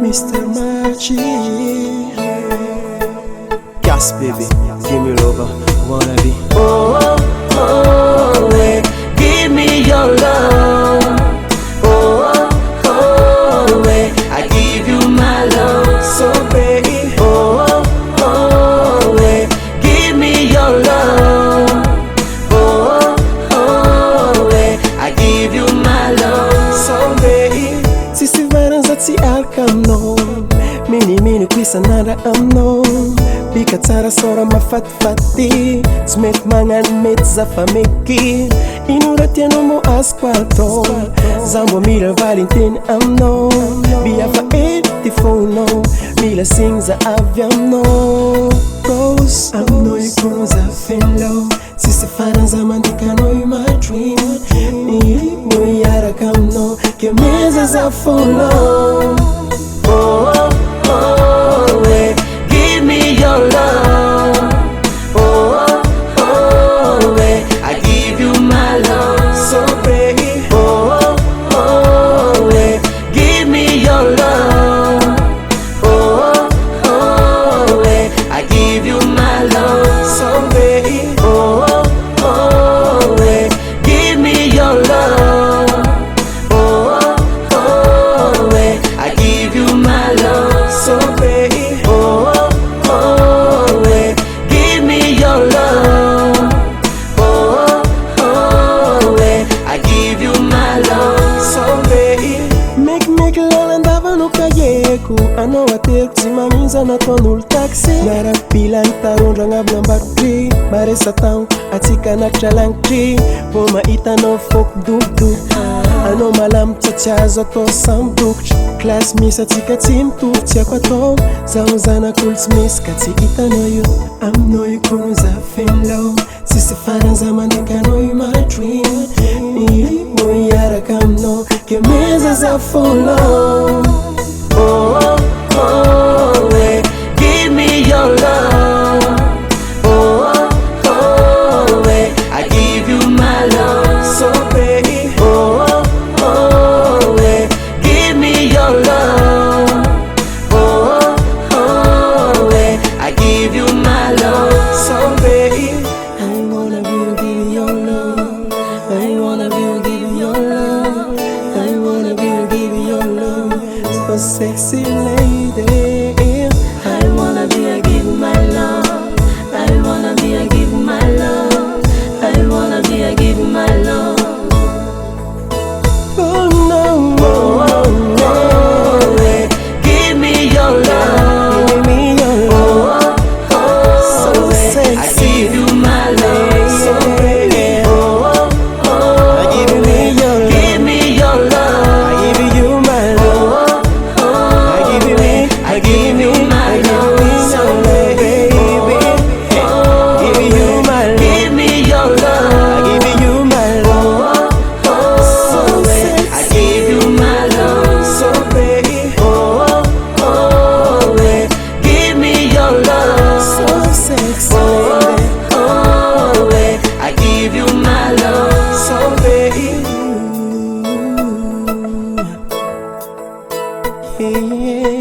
Mr. Magic. Gas baby, give me love, wanna be. Oh, oh, yeah. Give me your love. Oh, oh, yeah. I give you my love. So baby, Oh, oh, yeah. Give me your love. Oh, oh, yeah. I give you my love. so baby. Sisi varanzati alkamno. Mini kwisa nara amno. Bika tsara sora mafatfati. Smet mangan met zafameki. Inuratiano mo asqualto. Zambo mila Valentin amno. Bia fa etifono. Mila sings a aviamno. Rose amno ikono za finlo. Sisi faranza mandika no my dream. Ni yara kamno. Ke meza za funo. Oh, oh, yeah. Give me your love. Oh, oh, yeah. I give you my love. So baby, Oh, oh, yeah. Give me your love. Oh, oh, yeah. I give you my love. so baby. Oh, oh, yeah. Give me your love. Oh, oh, yeah. I give you my love. So baby, Oh, oh, yeah. Give me your love. Oh, oh, yeah. I give you my love. so baby. Make lala ndava no kayeku. Ano atel timangiza na tonul taxi. Nara pila ntarondra ngabla mbakri. Bare satang atika na chalankri. Poma ita no fok duk duk. Ano malam chachazo to sam duk. Class miss atika tim tu tia kwa to. Zauzana kults miss kati ita no you. Am no you kunu za finlo. Sisi faranza mandika no you my dream. Ni yara kamno. Ke meza za funo. Oh, oh, yeah. Give me your love. Oh, oh, yeah. I give you my love. So baby, Oh, oh, yeah. Give me your love. Oh, oh, yeah. I give you my love. so baby, I wanna be give your love. I wanna be give your love. I wanna be give your love. So sexy lady, I wanna be a give my love. I wanna be a give my love. I wanna be a give my love. oh no, Oh, yeah. Give me your love. give me your love. Oh, oh, So yeah. I sexy. give you my love. So baby, Oh, oh, give me your love. give me your love. I give you my love. Oh, oh, I give you me, I give you my love. So baby, give you my love. give me your love. I give you my love. Oh, yeah. I give you my love. So baby, Oh, oh, yeah. Give me your love. so sexy. Oh, yeah. I give you my love. So baby, yeah.